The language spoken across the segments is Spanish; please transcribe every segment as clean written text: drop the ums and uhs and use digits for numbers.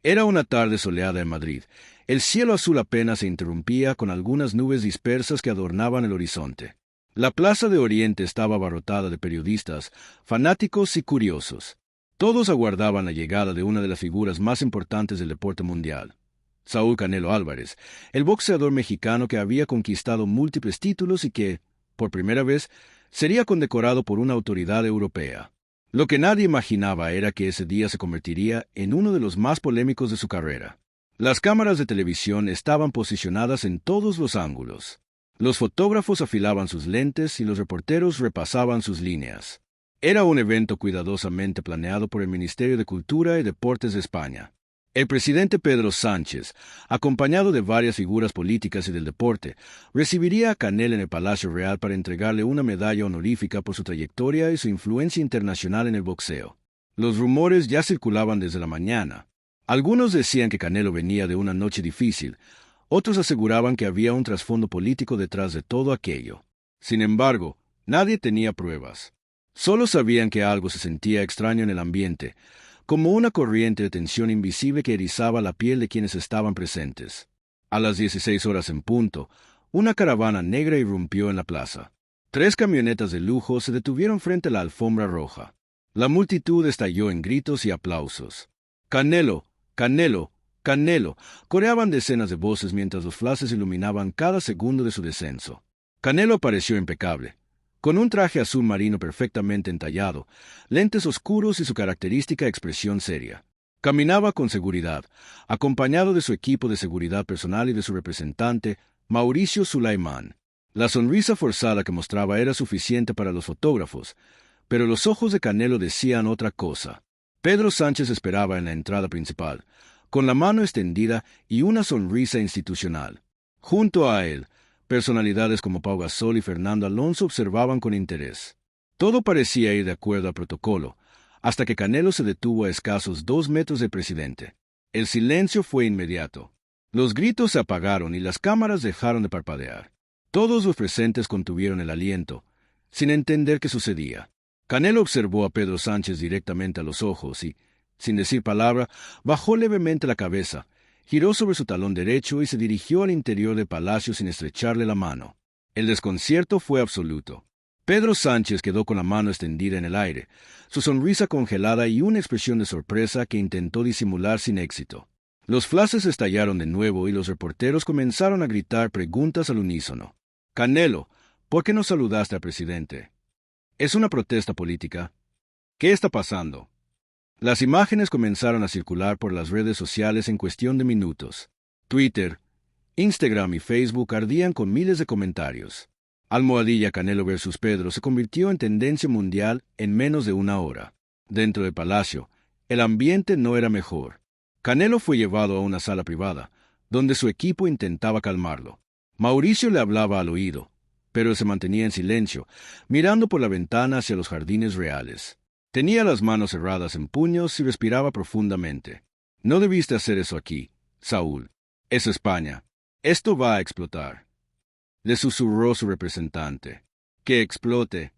Era una tarde soleada en Madrid. El cielo azul apenas se interrumpía con algunas nubes dispersas que adornaban el horizonte. La Plaza de Oriente estaba abarrotada de periodistas, fanáticos y curiosos. Todos aguardaban la llegada de una de las figuras más importantes del deporte mundial, Saúl Canelo Álvarez, el boxeador mexicano que había conquistado múltiples títulos y que, por primera vez, sería condecorado por una autoridad europea. Lo que nadie imaginaba era que ese día se convertiría en uno de los más polémicos de su carrera. Las cámaras de televisión estaban posicionadas en todos los ángulos. Los fotógrafos afilaban sus lentes y los reporteros repasaban sus líneas. Era un evento cuidadosamente planeado por el Ministerio de Cultura y Deportes de España. El presidente Pedro Sánchez, acompañado de varias figuras políticas y del deporte, recibiría a Canelo en el Palacio Real para entregarle una medalla honorífica por su trayectoria y su influencia internacional en el boxeo. Los rumores ya circulaban desde la mañana. Algunos decían que Canelo venía de una noche difícil, otros aseguraban que había un trasfondo político detrás de todo aquello. Sin embargo, nadie tenía pruebas. Solo sabían que algo se sentía extraño en el ambiente, como una corriente de tensión invisible que erizaba la piel de quienes estaban presentes. A las 16 horas en punto, una caravana negra irrumpió en la plaza. 3 camionetas de lujo se detuvieron frente a la alfombra roja. La multitud estalló en gritos y aplausos. «¡Canelo! ¡Canelo! ¡Canelo!», coreaban decenas de voces mientras los flashes iluminaban cada segundo de su descenso. Canelo apareció impecable, con un traje azul marino perfectamente entallado, lentes oscuros y su característica expresión seria. Caminaba con seguridad, acompañado de su equipo de seguridad personal y de su representante, Mauricio Sulaimán. La sonrisa forzada que mostraba era suficiente para los fotógrafos, pero los ojos de Canelo decían otra cosa. Pedro Sánchez esperaba en la entrada principal, con la mano extendida y una sonrisa institucional. Junto a él, personalidades como Pau Gasol y Fernando Alonso observaban con interés. Todo parecía ir de acuerdo al protocolo, hasta que Canelo se detuvo a escasos 2 metros del presidente. El silencio fue inmediato. Los gritos se apagaron y las cámaras dejaron de parpadear. Todos los presentes contuvieron el aliento, sin entender qué sucedía. Canelo observó a Pedro Sánchez directamente a los ojos y, sin decir palabra, bajó levemente la cabeza, giró sobre su talón derecho y se dirigió al interior del palacio sin estrecharle la mano. El desconcierto fue absoluto. Pedro Sánchez quedó con la mano extendida en el aire, su sonrisa congelada y una expresión de sorpresa que intentó disimular sin éxito. Los flashes estallaron de nuevo y los reporteros comenzaron a gritar preguntas al unísono. «Canelo, ¿por qué no saludaste al presidente? ¿Es una protesta política? ¿Qué está pasando?». Las imágenes comenzaron a circular por las redes sociales en cuestión de minutos. Twitter, Instagram y Facebook ardían con miles de comentarios. Almohadilla Canelo vs. Pedro se convirtió en tendencia mundial en menos de una hora. Dentro del palacio, el ambiente no era mejor. Canelo fue llevado a una sala privada, donde su equipo intentaba calmarlo. Mauricio le hablaba al oído, pero se mantenía en silencio, mirando por la ventana hacia los jardines reales. Tenía las manos cerradas en puños y respiraba profundamente. «No debiste hacer eso aquí, Saúl. Es España. Esto va a explotar», le susurró su representante. «Que explote»,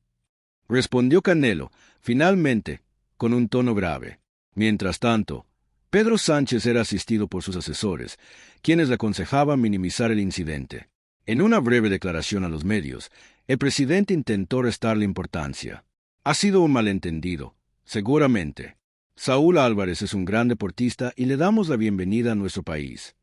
respondió Canelo, finalmente, con un tono grave. Mientras tanto, Pedro Sánchez era asistido por sus asesores, quienes le aconsejaban minimizar el incidente. En una breve declaración a los medios, el presidente intentó restarle importancia. «Ha sido un malentendido, seguramente. Saúl Álvarez es un gran deportista y le damos la bienvenida a nuestro país».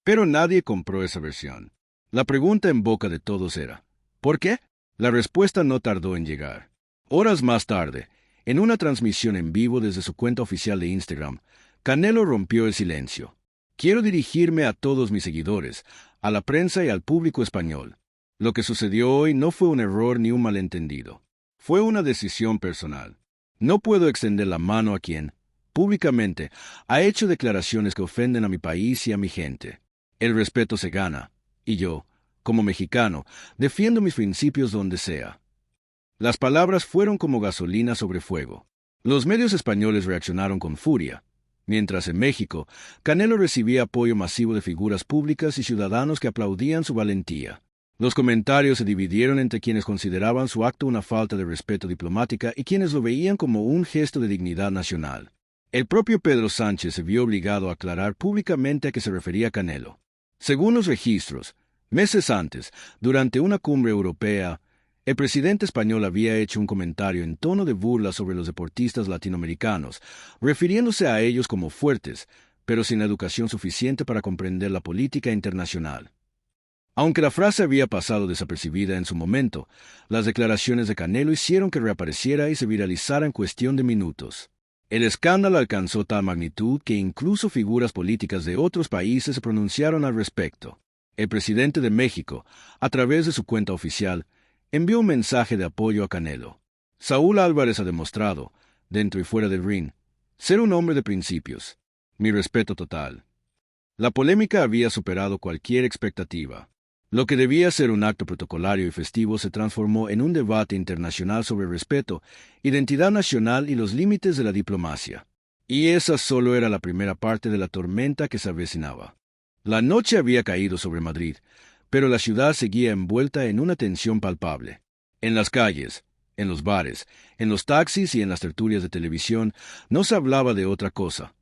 Pero nadie compró esa versión. La pregunta en boca de todos era, ¿por qué? La respuesta no tardó en llegar. Horas más tarde, en una transmisión en vivo desde su cuenta oficial de Instagram, Canelo rompió el silencio. «Quiero dirigirme a todos mis seguidores, a la prensa y al público español. Lo que sucedió hoy no fue un error ni un malentendido. Fue una decisión personal. No puedo extender la mano a quien, públicamente, ha hecho declaraciones que ofenden a mi país y a mi gente. El respeto se gana, y yo, como mexicano, defiendo mis principios donde sea». Las palabras fueron como gasolina sobre fuego. Los medios españoles reaccionaron con furia, mientras en México, Canelo recibía apoyo masivo de figuras públicas y ciudadanos que aplaudían su valentía. Los comentarios se dividieron entre quienes consideraban su acto una falta de respeto diplomática y quienes lo veían como un gesto de dignidad nacional. El propio Pedro Sánchez se vio obligado a aclarar públicamente a qué se refería Canelo. Según los registros, meses antes, durante una cumbre europea, el presidente español había hecho un comentario en tono de burla sobre los deportistas latinoamericanos, refiriéndose a ellos como fuertes, pero sin la educación suficiente para comprender la política internacional. Aunque la frase había pasado desapercibida en su momento, las declaraciones de Canelo hicieron que reapareciera y se viralizara en cuestión de minutos. El escándalo alcanzó tal magnitud que incluso figuras políticas de otros países se pronunciaron al respecto. El presidente de México, a través de su cuenta oficial, envió un mensaje de apoyo a Canelo. Saúl Álvarez ha demostrado, dentro y fuera del ring, ser un hombre de principios. Mi respeto total. La polémica había superado cualquier expectativa. Lo que debía ser un acto protocolario y festivo se transformó en un debate internacional sobre respeto, identidad nacional y los límites de la diplomacia. Y esa solo era la primera parte de la tormenta que se avecinaba. La noche había caído sobre Madrid, pero la ciudad seguía envuelta en una tensión palpable. En las calles, en los bares, en los taxis y en las tertulias de televisión no se hablaba de otra cosa.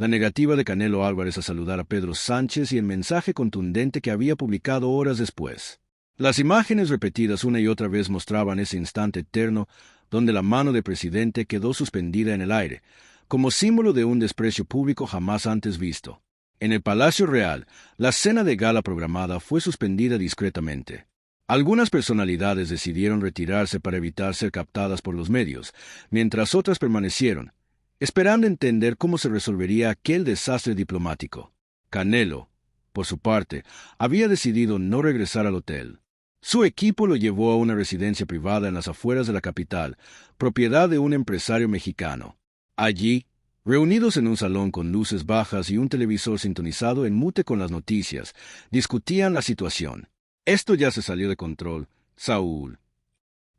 La negativa de Canelo Álvarez a saludar a Pedro Sánchez y el mensaje contundente que había publicado horas después. Las imágenes repetidas una y otra vez mostraban ese instante eterno donde la mano del presidente quedó suspendida en el aire, como símbolo de un desprecio público jamás antes visto. En el Palacio Real, la cena de gala programada fue suspendida discretamente. Algunas personalidades decidieron retirarse para evitar ser captadas por los medios, mientras otras permanecieron, esperando entender cómo se resolvería aquel desastre diplomático. Canelo, por su parte, había decidido no regresar al hotel. Su equipo lo llevó a una residencia privada en las afueras de la capital, propiedad de un empresario mexicano. Allí, reunidos en un salón con luces bajas y un televisor sintonizado en mute con las noticias, discutían la situación. Esto ya se salió de control, Saúl,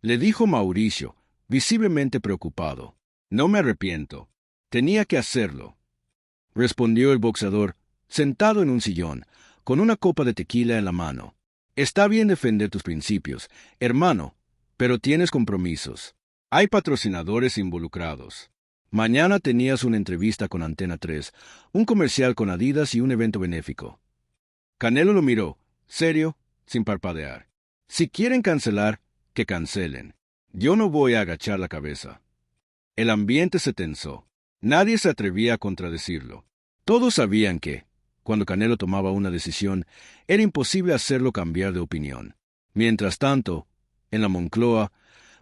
le dijo Mauricio, visiblemente preocupado. No me arrepiento. Tenía que hacerlo, respondió el boxeador, sentado en un sillón, con una copa de tequila en la mano. Está bien defender tus principios, hermano, pero tienes compromisos. Hay patrocinadores involucrados. Mañana tenías una entrevista con Antena 3, un comercial con Adidas y un evento benéfico. Canelo lo miró, serio, sin parpadear. Si quieren cancelar, que cancelen. Yo no voy a agachar la cabeza. El ambiente se tensó. Nadie se atrevía a contradecirlo. Todos sabían que, cuando Canelo tomaba una decisión, era imposible hacerlo cambiar de opinión. Mientras tanto, en la Moncloa,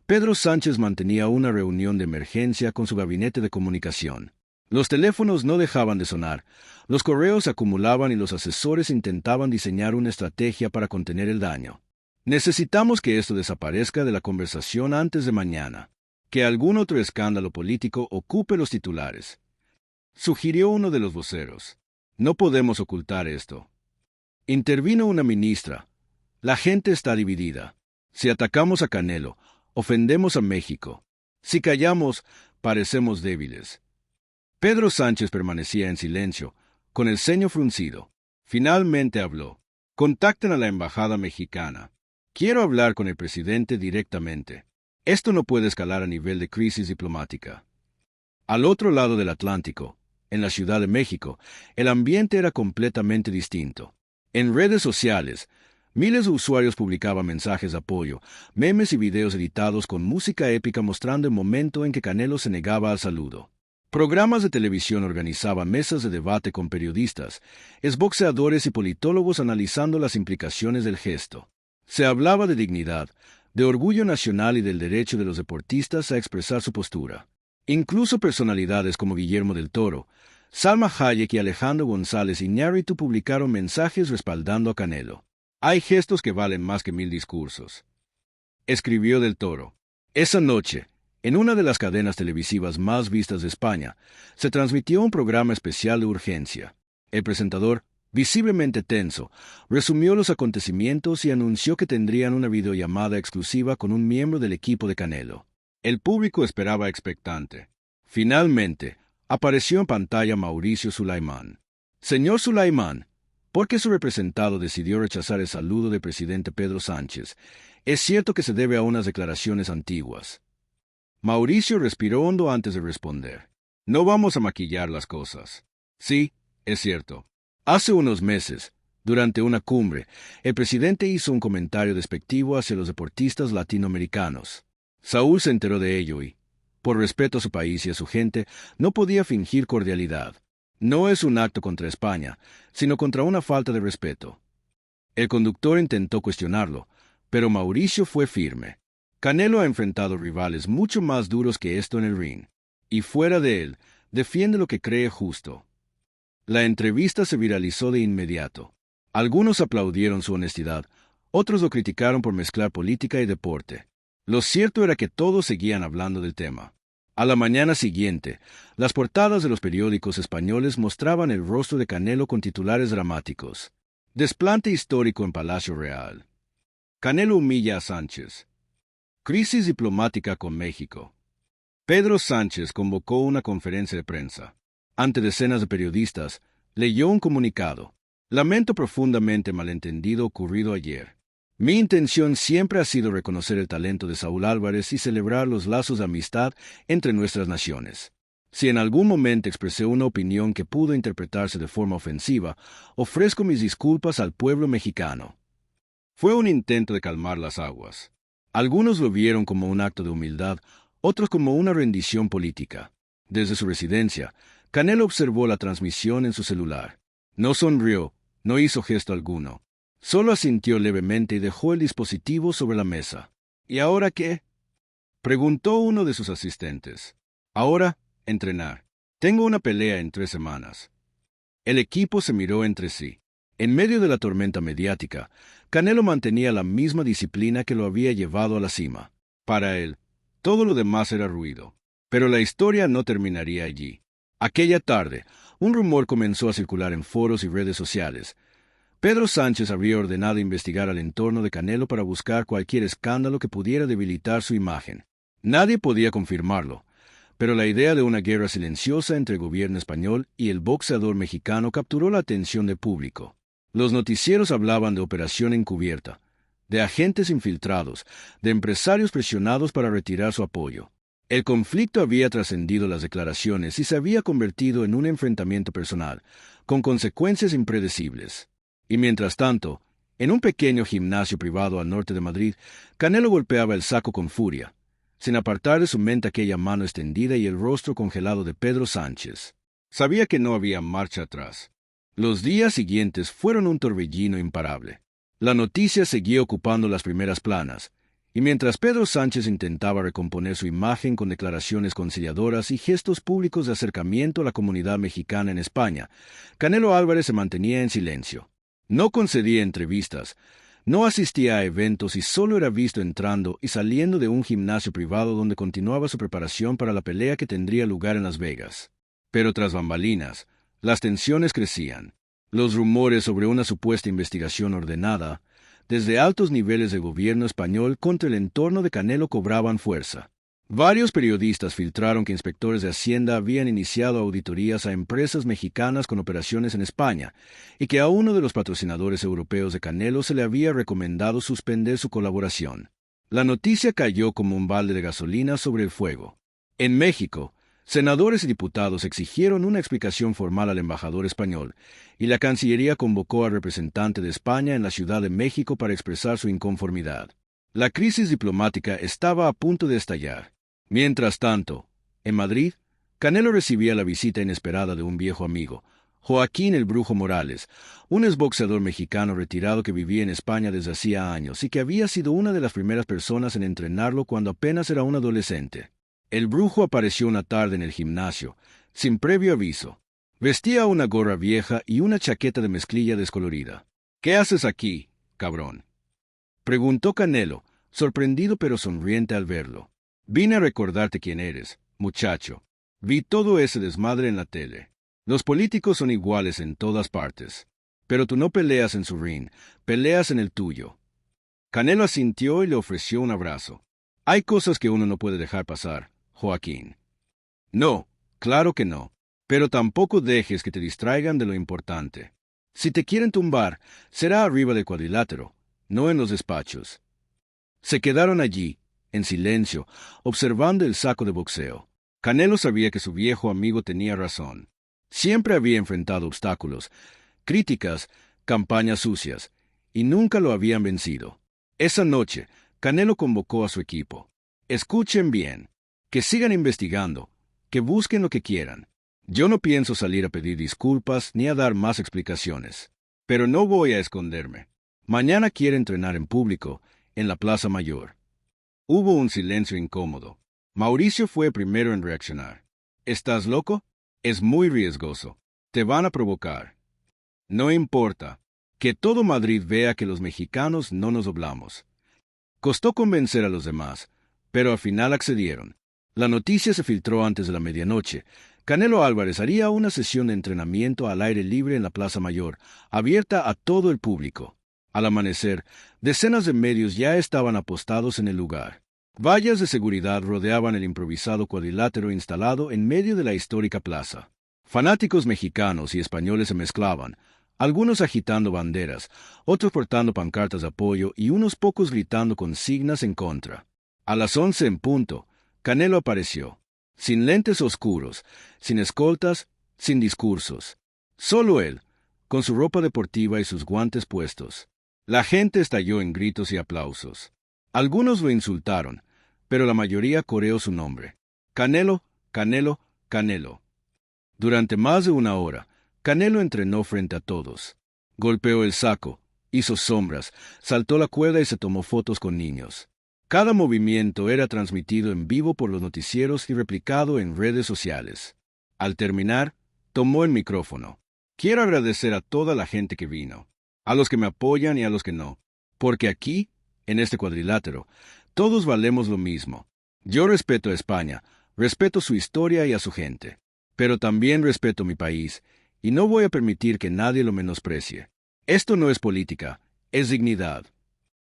Pedro Sánchez mantenía una reunión de emergencia con su gabinete de comunicación. Los teléfonos no dejaban de sonar, los correos se acumulaban y los asesores intentaban diseñar una estrategia para contener el daño. Necesitamos que esto desaparezca de la conversación antes de mañana. Que algún otro escándalo político ocupe los titulares, sugirió uno de los voceros. No podemos ocultar esto. Intervino una ministra. La gente está dividida. Si atacamos a Canelo, ofendemos a México. Si callamos, parecemos débiles. Pedro Sánchez permanecía en silencio, con el ceño fruncido. Finalmente habló. Contacten a la embajada mexicana. Quiero hablar con el presidente directamente. Esto no puede escalar a nivel de crisis diplomática. Al otro lado del Atlántico, en la Ciudad de México, el ambiente era completamente distinto. En redes sociales, miles de usuarios publicaban mensajes de apoyo, memes y videos editados con música épica mostrando el momento en que Canelo se negaba al saludo. Programas de televisión organizaban mesas de debate con periodistas, exboxeadores y politólogos analizando las implicaciones del gesto. Se hablaba de dignidad, de orgullo nacional y del derecho de los deportistas a expresar su postura. Incluso personalidades como Guillermo del Toro, Salma Hayek y Alejandro González Iñárritu publicaron mensajes respaldando a Canelo. Hay gestos que valen más que 1000 discursos, escribió del Toro. Esa noche, en una de las cadenas televisivas más vistas de España, se transmitió un programa especial de urgencia. El presentador, visiblemente tenso, resumió los acontecimientos y anunció que tendrían una videollamada exclusiva con un miembro del equipo de Canelo. El público esperaba expectante. Finalmente, apareció en pantalla Mauricio Sulaimán. Señor Sulaimán, ¿por qué su representado decidió rechazar el saludo del presidente Pedro Sánchez? Es cierto que se debe a unas declaraciones antiguas. Mauricio respiró hondo antes de responder. No vamos a maquillar las cosas. Sí, es cierto. Hace unos meses, durante una cumbre, el presidente hizo un comentario despectivo hacia los deportistas latinoamericanos. Saúl se enteró de ello y, por respeto a su país y a su gente, no podía fingir cordialidad. No es un acto contra España, sino contra una falta de respeto. El conductor intentó cuestionarlo, pero Mauricio fue firme. Canelo ha enfrentado rivales mucho más duros que esto en el ring, y fuera de él, defiende lo que cree justo. La entrevista se viralizó de inmediato. Algunos aplaudieron su honestidad, otros lo criticaron por mezclar política y deporte. Lo cierto era que todos seguían hablando del tema. A la mañana siguiente, las portadas de los periódicos españoles mostraban el rostro de Canelo con titulares dramáticos. Desplante histórico en Palacio Real. Canelo humilla a Sánchez. Crisis diplomática con México. Pedro Sánchez convocó una conferencia de prensa. Ante decenas de periodistas, leyó un comunicado. Lamento profundamente malentendido ocurrido ayer. Mi intención siempre ha sido reconocer el talento de Saúl Álvarez y celebrar los lazos de amistad entre nuestras naciones. Si en algún momento expresé una opinión que pudo interpretarse de forma ofensiva, ofrezco mis disculpas al pueblo mexicano. Fue un intento de calmar las aguas. Algunos lo vieron como un acto de humildad, otros como una rendición política. Desde su residencia, Canelo observó la transmisión en su celular. No sonrió, no hizo gesto alguno. Solo asintió levemente y dejó el dispositivo sobre la mesa. ¿Y ahora qué?, preguntó uno de sus asistentes. Ahora, entrenar. Tengo una pelea en 3 semanas. El equipo se miró entre sí. En medio de la tormenta mediática, Canelo mantenía la misma disciplina que lo había llevado a la cima. Para él, todo lo demás era ruido. Pero la historia no terminaría allí. Aquella tarde, un rumor comenzó a circular en foros y redes sociales. Pedro Sánchez habría ordenado investigar al entorno de Canelo para buscar cualquier escándalo que pudiera debilitar su imagen. Nadie podía confirmarlo, pero la idea de una guerra silenciosa entre el gobierno español y el boxeador mexicano capturó la atención del público. Los noticieros hablaban de operación encubierta, de agentes infiltrados, de empresarios presionados para retirar su apoyo. El conflicto había trascendido las declaraciones y se había convertido en un enfrentamiento personal, con consecuencias impredecibles. Y mientras tanto, en un pequeño gimnasio privado al norte de Madrid, Canelo golpeaba el saco con furia, sin apartar de su mente aquella mano extendida y el rostro congelado de Pedro Sánchez. Sabía que no había marcha atrás. Los días siguientes fueron un torbellino imparable. La noticia seguía ocupando las primeras planas, y mientras Pedro Sánchez intentaba recomponer su imagen con declaraciones conciliadoras y gestos públicos de acercamiento a la comunidad mexicana en España, Canelo Álvarez se mantenía en silencio. No concedía entrevistas, no asistía a eventos y solo era visto entrando y saliendo de un gimnasio privado donde continuaba su preparación para la pelea que tendría lugar en Las Vegas. Pero tras bambalinas, las tensiones crecían. Los rumores sobre una supuesta investigación ordenada, desde altos niveles del gobierno español contra el entorno de Canelo cobraban fuerza. Varios periodistas filtraron que inspectores de Hacienda habían iniciado auditorías a empresas mexicanas con operaciones en España y que a uno de los patrocinadores europeos de Canelo se le había recomendado suspender su colaboración. La noticia cayó como un balde de gasolina sobre el fuego. En México, senadores y diputados exigieron una explicación formal al embajador español, y la Cancillería convocó al representante de España en la Ciudad de México para expresar su inconformidad. La crisis diplomática estaba a punto de estallar. Mientras tanto, en Madrid, Canelo recibía la visita inesperada de un viejo amigo, Joaquín el Brujo Morales, un exboxeador mexicano retirado que vivía en España desde hacía años y que había sido una de las primeras personas en entrenarlo cuando apenas era un adolescente. El Brujo apareció una tarde en el gimnasio, sin previo aviso. Vestía una gorra vieja y una chaqueta de mezclilla descolorida. «¿Qué haces aquí, cabrón?», preguntó Canelo, sorprendido pero sonriente al verlo. «Vine a recordarte quién eres, muchacho. Vi todo ese desmadre en la tele. Los políticos son iguales en todas partes. Pero tú no peleas en su ring, peleas en el tuyo». Canelo asintió y le ofreció un abrazo. «Hay cosas que uno no puede dejar pasar, Joaquín». «No, claro que no. Pero tampoco dejes que te distraigan de lo importante. Si te quieren tumbar, será arriba del cuadrilátero, no en los despachos». Se quedaron allí, en silencio, observando el saco de boxeo. Canelo sabía que su viejo amigo tenía razón. Siempre había enfrentado obstáculos, críticas, campañas sucias, y nunca lo habían vencido. Esa noche, Canelo convocó a su equipo. Escuchen bien, que sigan investigando, que busquen lo que quieran. Yo no pienso salir a pedir disculpas ni a dar más explicaciones, pero no voy a esconderme. Mañana quiero entrenar en público, en la Plaza Mayor. Hubo un silencio incómodo. Mauricio fue primero en reaccionar. ¿Estás loco? Es muy riesgoso. Te van a provocar. No importa. Que todo Madrid vea que los mexicanos no nos doblamos. Costó convencer a los demás, pero al final accedieron. La noticia se filtró antes de la medianoche. Canelo Álvarez haría una sesión de entrenamiento al aire libre en la Plaza Mayor, abierta a todo el público. Al amanecer, decenas de medios ya estaban apostados en el lugar. Vallas de seguridad rodeaban el improvisado cuadrilátero instalado en medio de la histórica plaza. Fanáticos mexicanos y españoles se mezclaban, algunos agitando banderas, otros portando pancartas de apoyo y unos pocos gritando consignas en contra. A las 11 en punto, Canelo apareció, sin lentes oscuros, sin escoltas, sin discursos. Solo él, con su ropa deportiva y sus guantes puestos. La gente estalló en gritos y aplausos. Algunos lo insultaron, pero la mayoría coreó su nombre. Canelo, Canelo, Canelo. Durante más de una hora, Canelo entrenó frente a todos. Golpeó el saco, hizo sombras, saltó la cuerda y se tomó fotos con niños. Cada movimiento era transmitido en vivo por los noticieros y replicado en redes sociales. Al terminar, tomó el micrófono. Quiero agradecer a toda la gente que vino, a los que me apoyan y a los que no, porque aquí, en este cuadrilátero, todos valemos lo mismo. Yo respeto a España, respeto su historia y a su gente, pero también respeto mi país, y no voy a permitir que nadie lo menosprecie. Esto no es política, es dignidad.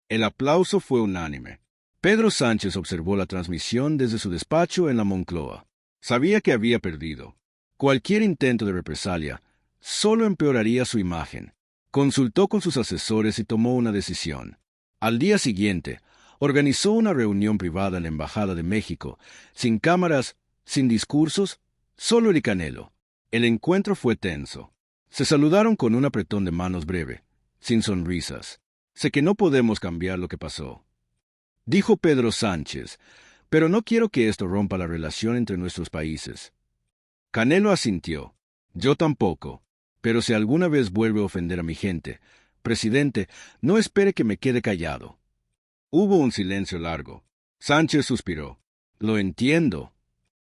El aplauso fue unánime. Pedro Sánchez observó la transmisión desde su despacho en la Moncloa. Sabía que había perdido. Cualquier intento de represalia solo empeoraría su imagen. Consultó con sus asesores y tomó una decisión. Al día siguiente, organizó una reunión privada en la Embajada de México, sin cámaras, sin discursos, solo él y Canelo. El encuentro fue tenso. Se saludaron con un apretón de manos breve, sin sonrisas. Sé que no podemos cambiar lo que pasó, dijo Pedro Sánchez, pero no quiero que esto rompa la relación entre nuestros países. Canelo asintió. Yo tampoco, pero si alguna vez vuelve a ofender a mi gente, presidente, no espere que me quede callado. Hubo un silencio largo. Sánchez suspiró. Lo entiendo.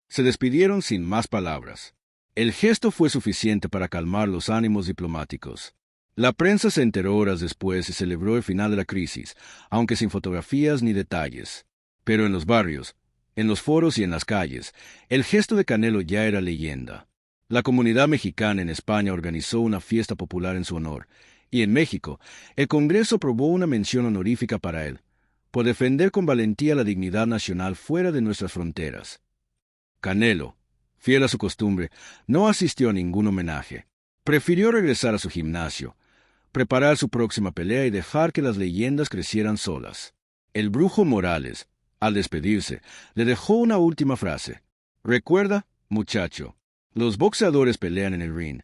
Se despidieron sin más palabras. El gesto fue suficiente para calmar los ánimos diplomáticos. La prensa se enteró horas después y celebró el final de la crisis, aunque sin fotografías ni detalles. Pero en los barrios, en los foros y en las calles, el gesto de Canelo ya era leyenda. La comunidad mexicana en España organizó una fiesta popular en su honor, y en México, el Congreso aprobó una mención honorífica para él, por defender con valentía la dignidad nacional fuera de nuestras fronteras. Canelo, fiel a su costumbre, no asistió a ningún homenaje. Prefirió regresar a su gimnasio, preparar su próxima pelea y dejar que las leyendas crecieran solas. El Brujo Morales, al despedirse, le dejó una última frase. Recuerda, muchacho, los boxeadores pelean en el ring,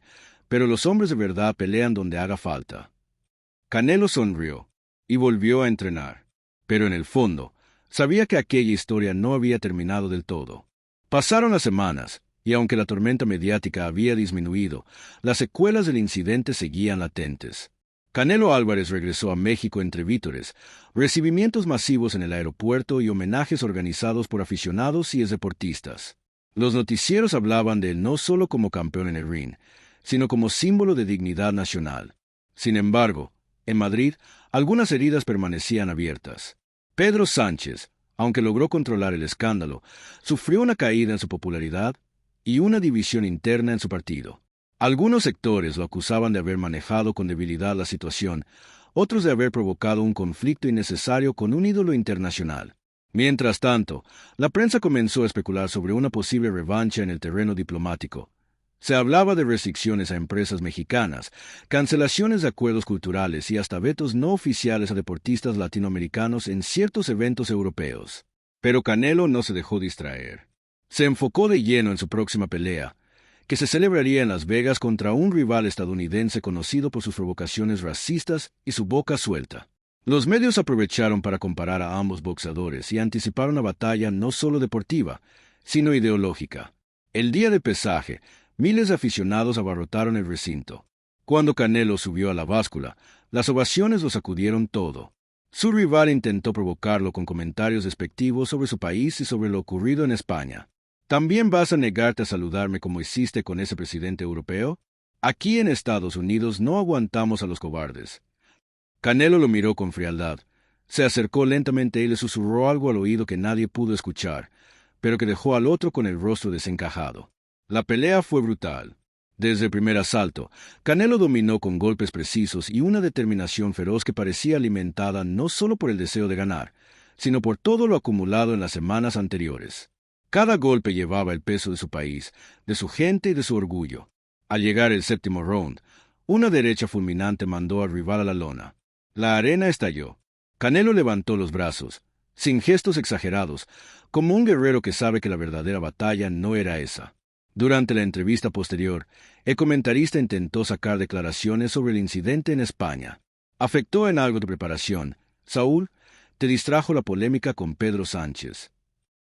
pero los hombres de verdad pelean donde haga falta. Canelo sonrió y volvió a entrenar, pero en el fondo, sabía que aquella historia no había terminado del todo. Pasaron las semanas, y aunque la tormenta mediática había disminuido, las secuelas del incidente seguían latentes. Canelo Álvarez regresó a México entre vítores, recibimientos masivos en el aeropuerto y homenajes organizados por aficionados y deportistas. Los noticieros hablaban de él no solo como campeón en el ring, sino como símbolo de dignidad nacional. Sin embargo, en Madrid, algunas heridas permanecían abiertas. Pedro Sánchez, aunque logró controlar el escándalo, sufrió una caída en su popularidad y una división interna en su partido. Algunos sectores lo acusaban de haber manejado con debilidad la situación, otros de haber provocado un conflicto innecesario con un ídolo internacional. Mientras tanto, la prensa comenzó a especular sobre una posible revancha en el terreno diplomático. Se hablaba de restricciones a empresas mexicanas, cancelaciones de acuerdos culturales y hasta vetos no oficiales a deportistas latinoamericanos en ciertos eventos europeos. Pero Canelo no se dejó distraer. Se enfocó de lleno en su próxima pelea, que se celebraría en Las Vegas contra un rival estadounidense conocido por sus provocaciones racistas y su boca suelta. Los medios aprovecharon para comparar a ambos boxeadores y anticipar una batalla no solo deportiva, sino ideológica. El día de pesaje, miles de aficionados abarrotaron el recinto. Cuando Canelo subió a la báscula, las ovaciones lo sacudieron todo. Su rival intentó provocarlo con comentarios despectivos sobre su país y sobre lo ocurrido en España. ¿También vas a negarte a saludarme como hiciste con ese presidente europeo? Aquí en Estados Unidos no aguantamos a los cobardes. Canelo lo miró con frialdad. Se acercó lentamente y le susurró algo al oído que nadie pudo escuchar, pero que dejó al otro con el rostro desencajado. La pelea fue brutal. Desde el primer asalto, Canelo dominó con golpes precisos y una determinación feroz que parecía alimentada no solo por el deseo de ganar, sino por todo lo acumulado en las semanas anteriores. Cada golpe llevaba el peso de su país, de su gente y de su orgullo. Al llegar el séptimo round, una derecha fulminante mandó al rival a la lona. La arena estalló. Canelo levantó los brazos, sin gestos exagerados, como un guerrero que sabe que la verdadera batalla no era esa. Durante la entrevista posterior, el comentarista intentó sacar declaraciones sobre el incidente en España. ¿Afectó en algo tu preparación, Saúl? Te distrajo la polémica con Pedro Sánchez.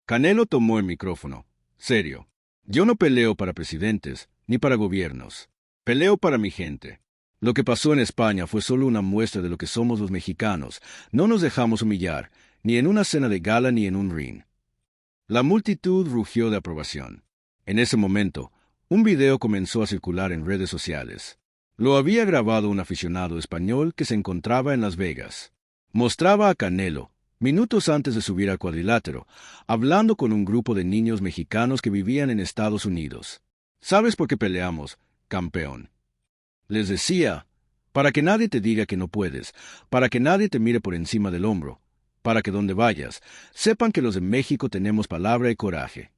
Canelo tomó el micrófono. Serio. Yo no peleo para presidentes, ni para gobiernos. Peleo para mi gente. Lo que pasó en España fue solo una muestra de lo que somos los mexicanos. No nos dejamos humillar, ni en una cena de gala ni en un ring. La multitud rugió de aprobación. En ese momento, un video comenzó a circular en redes sociales. Lo había grabado un aficionado español que se encontraba en Las Vegas. Mostraba a Canelo, minutos antes de subir al cuadrilátero, hablando con un grupo de niños mexicanos que vivían en Estados Unidos. ¿Sabes por qué peleamos, campeón? Les decía, para que nadie te diga que no puedes, para que nadie te mire por encima del hombro, para que donde vayas, sepan que los de México tenemos palabra y coraje.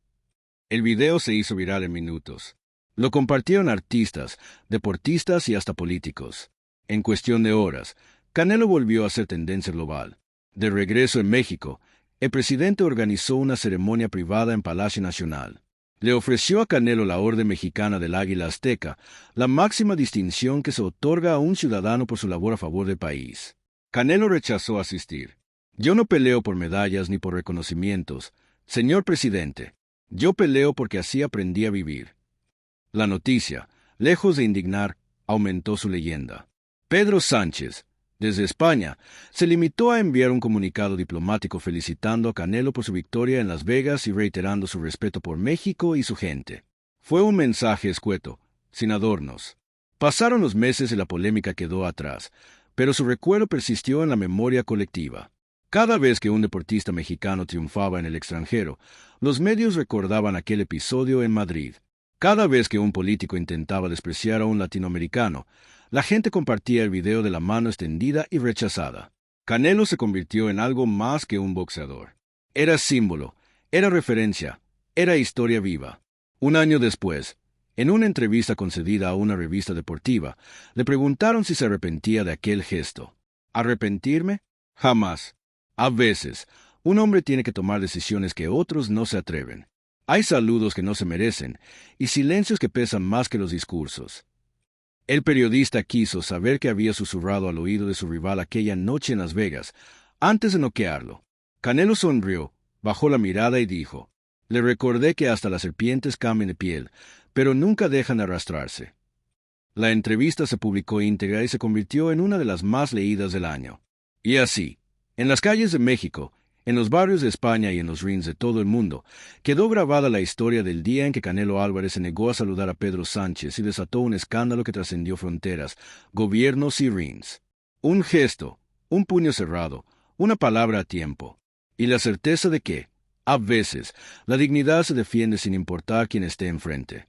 El video se hizo viral en minutos. Lo compartieron artistas, deportistas y hasta políticos. En cuestión de horas, Canelo volvió a ser tendencia global. De regreso en México, el presidente organizó una ceremonia privada en Palacio Nacional. Le ofreció a Canelo la Orden Mexicana del Águila Azteca, la máxima distinción que se otorga a un ciudadano por su labor a favor del país. Canelo rechazó asistir. Yo no peleo por medallas ni por reconocimientos, señor presidente. Yo peleo porque así aprendí a vivir. La noticia, lejos de indignar, aumentó su leyenda. Pedro Sánchez, desde España, se limitó a enviar un comunicado diplomático felicitando a Canelo por su victoria en Las Vegas y reiterando su respeto por México y su gente. Fue un mensaje escueto, sin adornos. Pasaron los meses y la polémica quedó atrás, pero su recuerdo persistió en la memoria colectiva. Cada vez que un deportista mexicano triunfaba en el extranjero, los medios recordaban aquel episodio en Madrid. Cada vez que un político intentaba despreciar a un latinoamericano, la gente compartía el video de la mano extendida y rechazada. Canelo se convirtió en algo más que un boxeador. Era símbolo, era referencia, era historia viva. Un año después, en una entrevista concedida a una revista deportiva, le preguntaron si se arrepentía de aquel gesto. ¿Arrepentirme? Jamás. A veces, un hombre tiene que tomar decisiones que otros no se atreven. Hay saludos que no se merecen y silencios que pesan más que los discursos. El periodista quiso saber qué había susurrado al oído de su rival aquella noche en Las Vegas, antes de noquearlo. Canelo sonrió, bajó la mirada y dijo, «Le recordé que hasta las serpientes cambian de piel, pero nunca dejan de arrastrarse». La entrevista se publicó íntegra y se convirtió en una de las más leídas del año. Y así, en las calles de México, en los barrios de España y en los rings de todo el mundo, quedó grabada la historia del día en que Canelo Álvarez se negó a saludar a Pedro Sánchez y desató un escándalo que trascendió fronteras, gobiernos y rings. Un gesto, un puño cerrado, una palabra a tiempo, y la certeza de que, a veces, la dignidad se defiende sin importar quién esté enfrente.